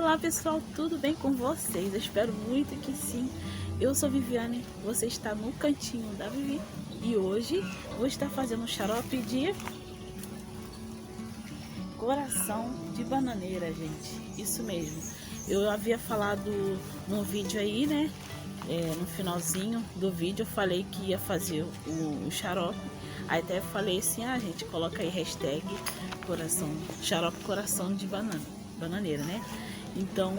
Olá pessoal, tudo bem com vocês? Eu espero muito que sim. Eu sou Viviane, você está no cantinho da Vivi e hoje vou estar fazendo um xarope de coração de bananeira, gente. Isso mesmo. Eu havia falado num vídeo aí, né? No finalzinho do vídeo eu falei que ia fazer o xarope. Aí até falei assim, gente, coloca aí hashtag coração, xarope coração de bananeira, né? Então,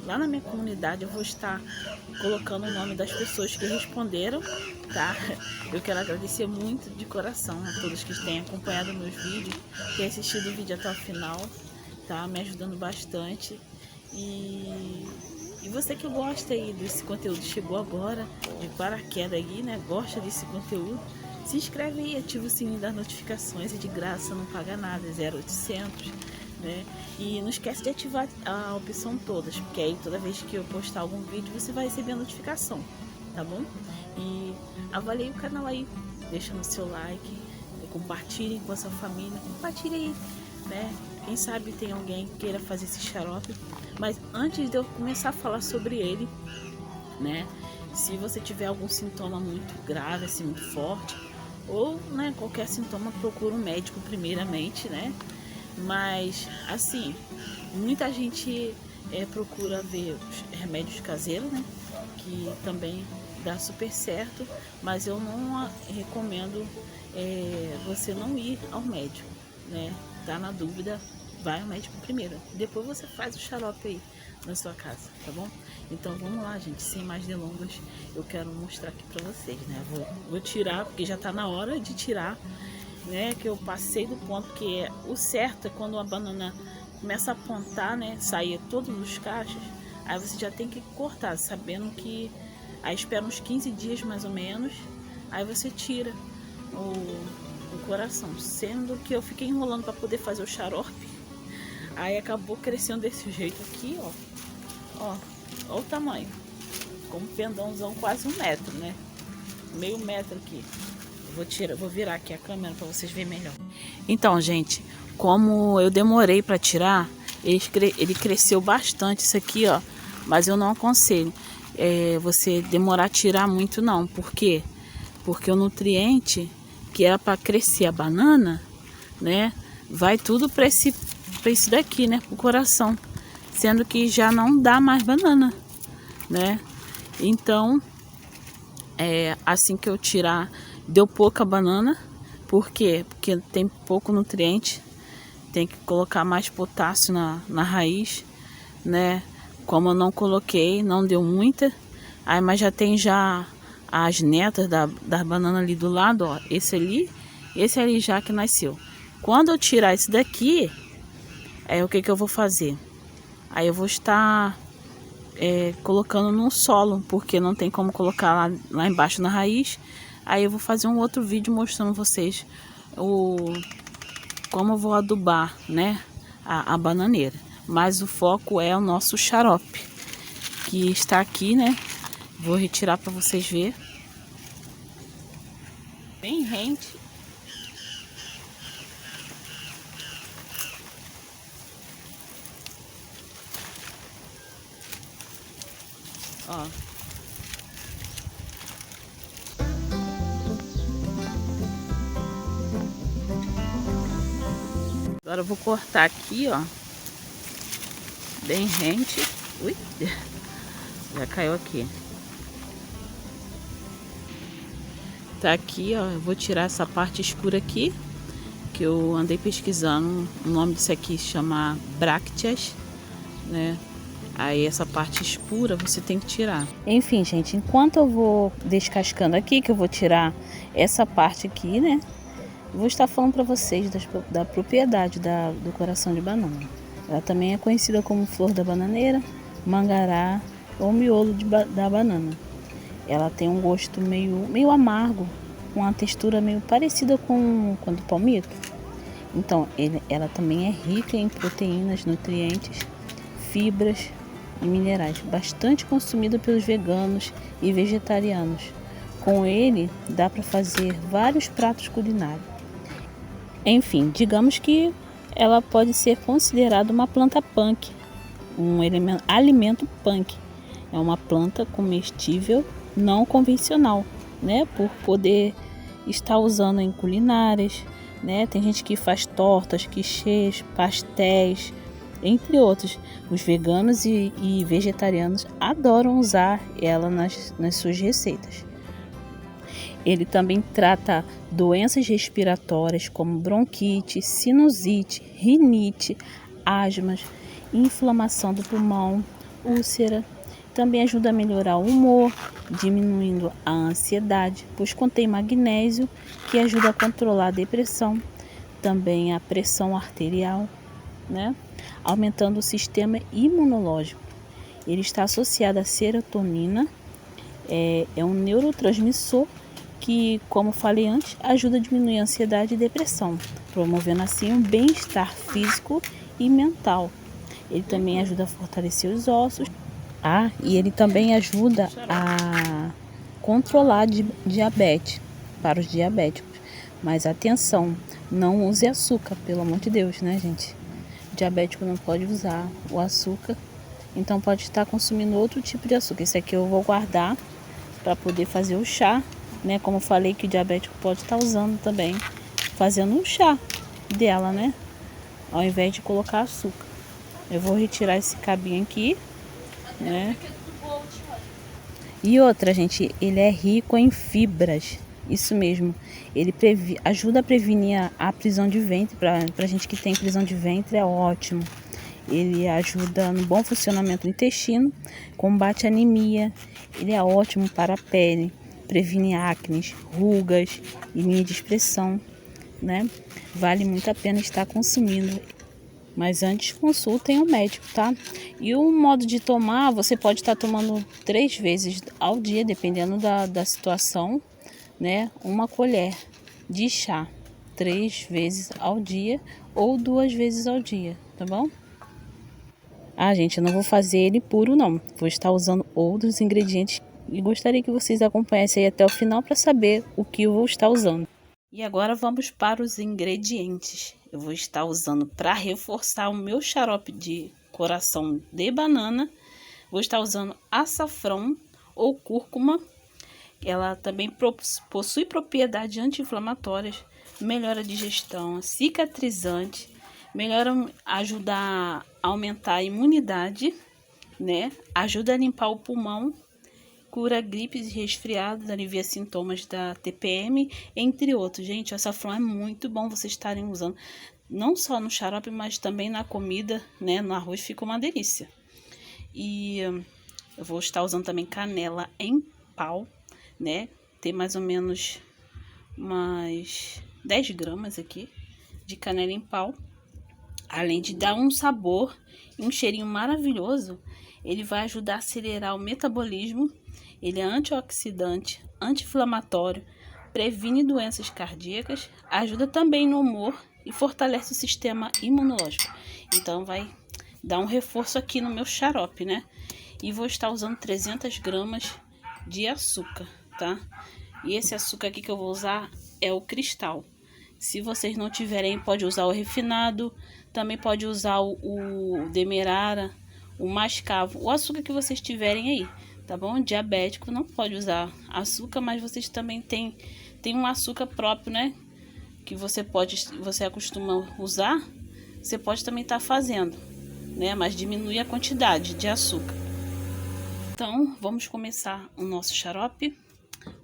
lá na minha comunidade eu vou estar colocando o nome das pessoas que responderam, tá? Eu quero agradecer muito de coração a todos que têm acompanhado meus vídeos, têm assistido o vídeo até o final, tá? Me ajudando bastante. E você que gosta aí desse conteúdo, chegou agora de paraquedas aí, né? Gosta desse conteúdo, se inscreve aí, ativa o sininho das notificações, é de graça, não paga nada, é 0800, né? E não esquece de ativar a opção todas, porque aí toda vez que eu postar algum vídeo você vai receber a notificação, tá bom? E avalie o canal aí, deixa no seu like, compartilhem com a sua família, compartilhe aí, né? Quem sabe tem alguém que queira fazer esse xarope. Mas antes de eu começar a falar sobre ele, né? Se você tiver algum sintoma muito grave, assim, muito forte, ou, né, qualquer sintoma, procura um médico primeiramente, né? Mas, assim, muita gente procura ver os remédios caseiros, né? Que também dá super certo, mas eu não recomendo você não ir ao médico, né? Tá na dúvida, vai ao médico primeiro, depois você faz o xarope aí na sua casa, tá bom? Então vamos lá, gente, sem mais delongas, eu quero mostrar aqui pra vocês, né? Vou tirar, porque já tá na hora de tirar, né? Que eu passei do ponto, que o certo é quando a banana começa a apontar, né? Sair todos os cachos, aí você já tem que cortar, sabendo que aí espera uns 15 dias mais ou menos, aí você tira o coração, sendo que eu fiquei enrolando para poder fazer o xarope, aí acabou crescendo desse jeito aqui, ó o tamanho, com um pendãozão quase 1 metro, né? Meio metro aqui. Vou virar aqui a câmera para vocês verem melhor. Então, gente, como eu demorei para tirar, ele cresceu bastante isso aqui, ó, mas eu não aconselho você demorar a tirar muito não. Por quê? Porque o nutriente que era para crescer a banana, né, vai tudo para esse daqui, né, o coração, sendo que já não dá mais banana, né? Então, assim que eu tirar, deu pouca banana. Por quê? Porque tem pouco nutriente, tem que colocar mais potássio na raiz, né? Como eu não coloquei, não deu muita. Aí, mas já tem as netas da banana ali do lado, ó. Esse ali já que nasceu. Quando eu tirar esse daqui, o que eu vou fazer? Aí eu vou estar colocando no solo, porque não tem como colocar lá embaixo na raiz. Aí eu vou fazer um outro vídeo mostrando vocês como eu vou adubar, né, a bananeira. Mas o foco é o nosso xarope, que está aqui, né? Vou retirar para vocês verem. Bem rente. Ó. Agora eu vou cortar aqui, ó. Bem rente. Ui, já caiu aqui. Tá aqui, ó. Eu vou tirar essa parte escura aqui, que eu andei pesquisando. O nome disso aqui se chama brácteas, né? Aí essa parte escura você tem que tirar. Enfim, gente, enquanto eu vou descascando aqui, que eu vou tirar essa parte aqui, né? Vou estar falando para vocês da propriedade do coração de banana. Ela também é conhecida como flor da bananeira, mangará ou miolo da banana. Ela tem um gosto meio amargo, com uma textura meio parecida com do palmito. Então, ela também é rica em proteínas, nutrientes, fibras e minerais, bastante consumida pelos veganos e vegetarianos. Com ele, dá para fazer vários pratos culinários. Enfim, digamos que ela pode ser considerada uma planta punk, um alimento punk. É uma planta comestível não convencional, né? Por poder estar usando em culinárias, né? Tem gente que faz tortas, quichês, pastéis, entre outros. Os veganos e vegetarianos adoram usar ela nas suas receitas. Ele também trata doenças respiratórias como bronquite, sinusite, rinite, asmas, inflamação do pulmão, úlcera. Também ajuda a melhorar o humor, diminuindo a ansiedade, pois contém magnésio, que ajuda a controlar a depressão, também a pressão arterial, né? Aumentando o sistema imunológico. Ele está associado à serotonina, é um neurotransmissor que, como falei antes, ajuda a diminuir a ansiedade e depressão, promovendo assim um bem-estar físico e mental. Ele também ajuda a fortalecer os ossos. E ele também ajuda a controlar diabetes para os diabéticos. Mas atenção, não use açúcar, pelo amor de Deus, né, gente? O diabético não pode usar o açúcar, então pode estar consumindo outro tipo de açúcar. Esse aqui eu vou guardar para poder fazer o chá, né? Como eu falei que o diabético pode estar usando também, fazendo um chá dela, né? Ao invés de colocar açúcar. Eu vou retirar esse cabinho aqui, né? E outra, gente, ele é rico em fibras. Isso mesmo. Ele ajuda a prevenir a prisão de ventre. Pra gente que tem prisão de ventre, é ótimo. Ele ajuda no bom funcionamento do intestino, combate a anemia. Ele é ótimo para a pele, previne acnes, rugas e linha de expressão, né? Vale muito a pena estar consumindo. Mas antes consultem o médico, tá? E o modo de tomar, você pode estar tomando 3 vezes ao dia, dependendo da situação, né? 1 colher de chá 3 vezes ao dia ou 2 vezes ao dia, tá bom? Gente, eu não vou fazer ele puro não, vou estar usando outros ingredientes e gostaria que vocês acompanhassem aí até o final para saber o que eu vou estar usando. E agora vamos para os ingredientes. Eu vou estar usando para reforçar o meu xarope de coração de banana. Vou estar usando açafrão ou cúrcuma. Ela também possui propriedades anti-inflamatórias, melhora a digestão, cicatrizante, ajuda a aumentar a imunidade, né? Ajuda a limpar o pulmão, cura gripes e resfriados, alivia sintomas da TPM, entre outros. Gente, o açafrão é muito bom vocês estarem usando, não só no xarope, mas também na comida, né? No arroz fica uma delícia. E eu vou estar usando também canela em pau, né? Tem mais ou menos umas 10 gramas aqui de canela em pau. Além de dar um sabor e um cheirinho maravilhoso, ele vai ajudar a acelerar o metabolismo. Ele é antioxidante, anti-inflamatório, previne doenças cardíacas, ajuda também no humor e fortalece o sistema imunológico. Então vai dar um reforço aqui no meu xarope, né? E vou estar usando 300 gramas de açúcar, tá? E esse açúcar aqui que eu vou usar é o cristal. Se vocês não tiverem, pode usar o refinado, também pode usar o demerara, o mascavo, o açúcar que vocês tiverem aí, tá bom? Diabético não pode usar açúcar, mas vocês também tem um açúcar próprio, né? Que você acostuma usar, você pode também estar fazendo, né? Mas diminui a quantidade de açúcar. Então, vamos começar o nosso xarope.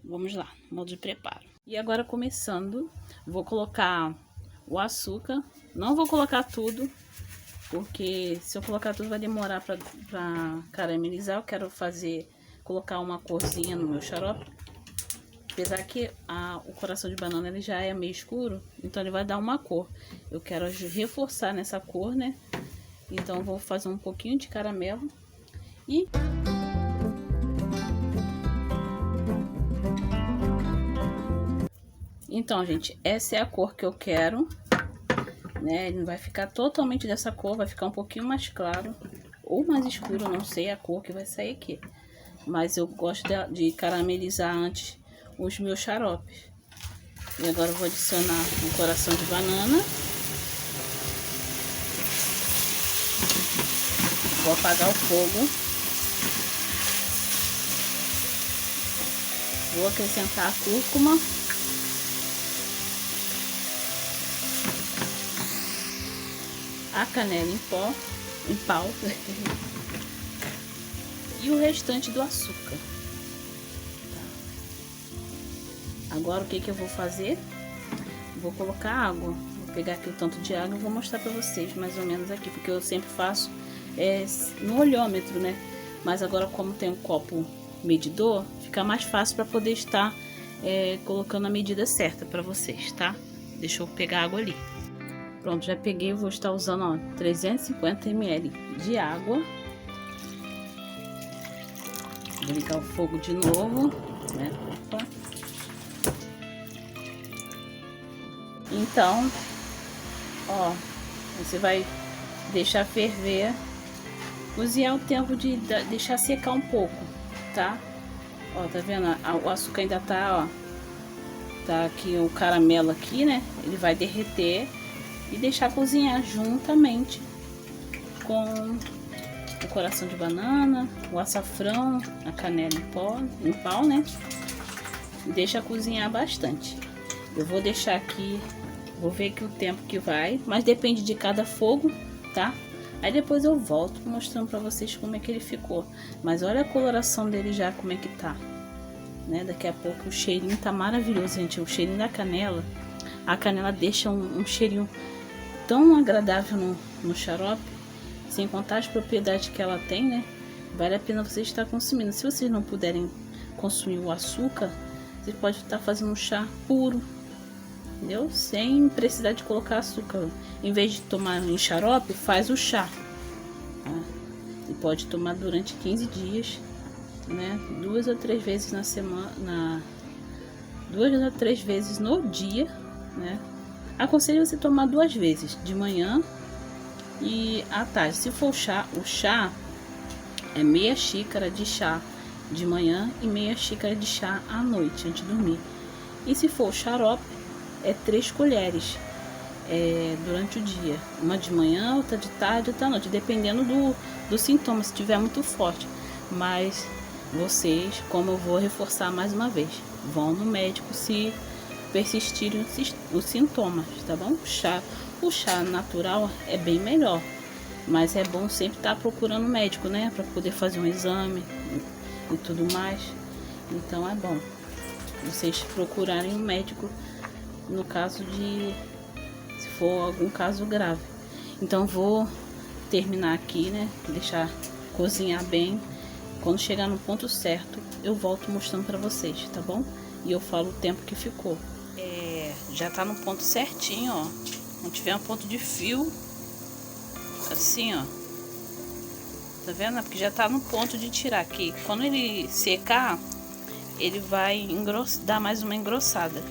Vamos lá, modo de preparo. E agora começando, vou colocar o açúcar. Não vou colocar tudo, porque se eu colocar tudo vai demorar para caramelizar. Eu quero colocar uma corzinha no meu xarope. Apesar que o coração de banana ele já é meio escuro, então ele vai dar uma cor. Eu quero reforçar nessa cor, né? Então eu vou fazer um pouquinho de caramelo e... Então, gente, essa é a cor que eu quero, né? Ele não vai ficar totalmente dessa cor, vai ficar um pouquinho mais claro ou mais escuro, não sei a cor que vai sair aqui. Mas eu gosto de caramelizar antes os meus xaropes. E agora eu vou adicionar um coração de banana. Vou apagar o fogo. Vou acrescentar a cúrcuma. A canela em pó, em pau. E o restante do açúcar. Tá. Agora o que eu vou fazer? Vou colocar água. Vou pegar aqui o tanto de água e vou mostrar pra vocês mais ou menos aqui, porque eu sempre faço no olhômetro, né? Mas agora, como tem um copo medidor, fica mais fácil para poder estar colocando a medida certa para vocês, tá? Deixa eu pegar água ali. Pronto, já peguei, vou estar usando, ó, 350 ml de água. Vou ligar o fogo de novo, né? Opa. Então, ó, você vai deixar ferver, cozinhar o tempo de deixar secar um pouco, tá? Ó, tá vendo? O açúcar ainda tá, ó, tá aqui o caramelo aqui, né? Ele vai derreter e deixar cozinhar juntamente com o coração de banana, o açafrão, a canela em pau, né? Deixa cozinhar bastante. Eu vou deixar aqui, vou ver que o tempo que vai, mas depende de cada fogo, tá? Aí depois eu volto mostrando pra vocês como é que ele ficou. Mas olha a coloração dele já, como é que tá, né? Daqui a pouco o cheirinho tá maravilhoso, gente. O cheirinho da canela, a canela deixa um cheirinho tão agradável no xarope. Sem contar as propriedades que ela tem, né? Vale a pena você estar consumindo. Se vocês não puderem consumir o açúcar, você pode estar fazendo um chá puro, entendeu? Sem precisar de colocar açúcar. Em vez de tomar em xarope, faz o chá. Tá? E pode tomar durante 15 dias, né? 2 ou 3 vezes na semana, 2 ou 3 vezes no dia, né? Aconselho você tomar 2 vezes, de manhã e à tarde. Se for o chá é meia xícara de chá de manhã e meia xícara de chá à noite, antes de dormir. E se for o xarope, é 3 colheres durante o dia. Uma de manhã, outra de tarde, outra à noite, dependendo do sintoma, se tiver muito forte. Mas vocês, como eu vou reforçar mais uma vez, vão no médico se persistirem os sintomas, tá bom? O chá natural é bem melhor, mas é bom sempre estar procurando um médico, né? Para poder fazer um exame e tudo mais. Então é bom vocês procurarem um médico no caso se for algum caso grave. Então vou terminar aqui, né? Deixar cozinhar bem. Quando chegar no ponto certo, eu volto mostrando para vocês, tá bom? E eu falo o tempo que ficou. Já tá no ponto certinho, ó. Não tiver um ponto de fio, assim, ó. Tá vendo? Porque já tá no ponto de tirar aqui. Quando ele secar, ele vai dar mais uma engrossada.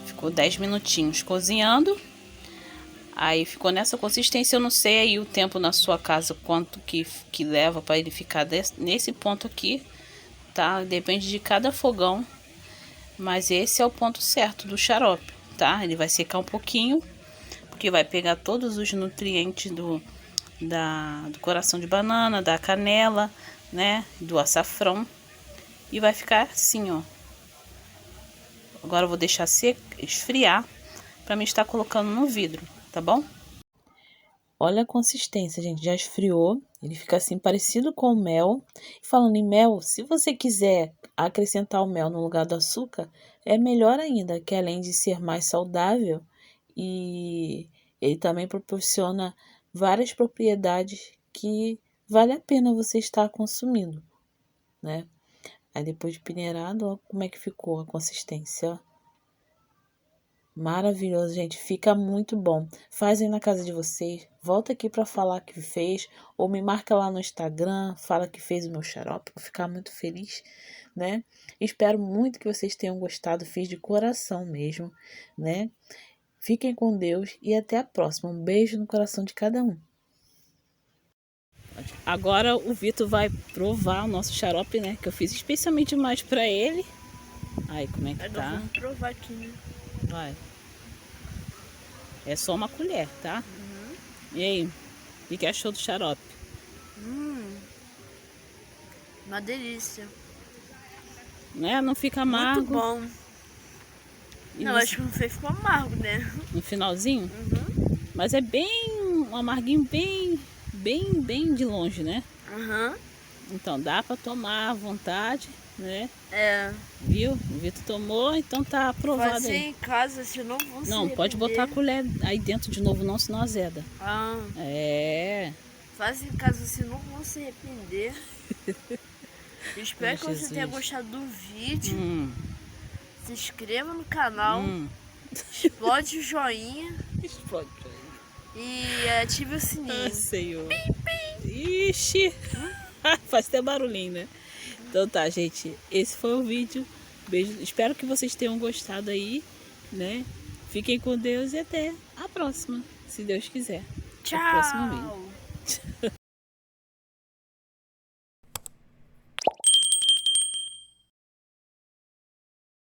Ficou 10 minutinhos cozinhando. Aí ficou nessa consistência. Eu não sei aí o tempo na sua casa, quanto que leva para ele ficar nesse ponto aqui, tá? Depende de cada fogão. Mas esse é o ponto certo do xarope, tá? Ele vai secar um pouquinho, porque vai pegar todos os nutrientes do coração de banana, da canela, né? Do açafrão. E vai ficar assim, ó. Agora eu vou deixar esfriar para me estar colocando no vidro, tá bom? Olha a consistência, gente. Já esfriou. Ele fica assim, parecido com o mel. E falando em mel, se você quiser acrescentar o mel no lugar do açúcar, é melhor ainda, que além de ser mais saudável, e ele também proporciona várias propriedades que vale a pena você estar consumindo, né? Aí depois de peneirado, ó como é que ficou a consistência, ó. Maravilhoso, gente. Fica muito bom. Fazem na casa de vocês. Volta aqui para falar que fez. Ou me marca lá no Instagram. Fala que fez o meu xarope. Vou ficar muito feliz, né? Espero muito que vocês tenham gostado. Fiz de coração mesmo, né? Fiquem com Deus e até a próxima. Um beijo no coração de cada um. Agora o Vitor vai provar o nosso xarope, né? Que eu fiz especialmente mais para ele. Aí, como é que tá? Vamos provar aqui, né? Vai. É só uma colher, tá? E aí? O que achou do xarope? Uma delícia. Né? Não fica amargo. Muito bom. E Não, você- acho que não fez ficou amargo, né? No finalzinho. Uhum. Mas é bem um amarguinho bem de longe, né? Aham. Então dá pra tomar à vontade, né? É. Viu? O Vitor tomou, então tá aprovado Fazer aí. em casa, senão vão se Não, pode botar a arrepender. colher aí dentro de novo não, senão azeda. Ah, É. faz em casa, senão vão se arrepender. Eu espero Ai, que você tenha Jesus. gostado do vídeo. Hum, Se inscreva no canal. hum. Explode o joinha. Explode. E ative o Ah, sininho. Senhor. Ixi. Faz até barulhinho, né? Então tá, gente. Esse foi o vídeo. Beijo. Espero que vocês tenham gostado aí, né? Fiquem com Deus e até a próxima, se Deus quiser. Até o próximo vídeo. Tchau!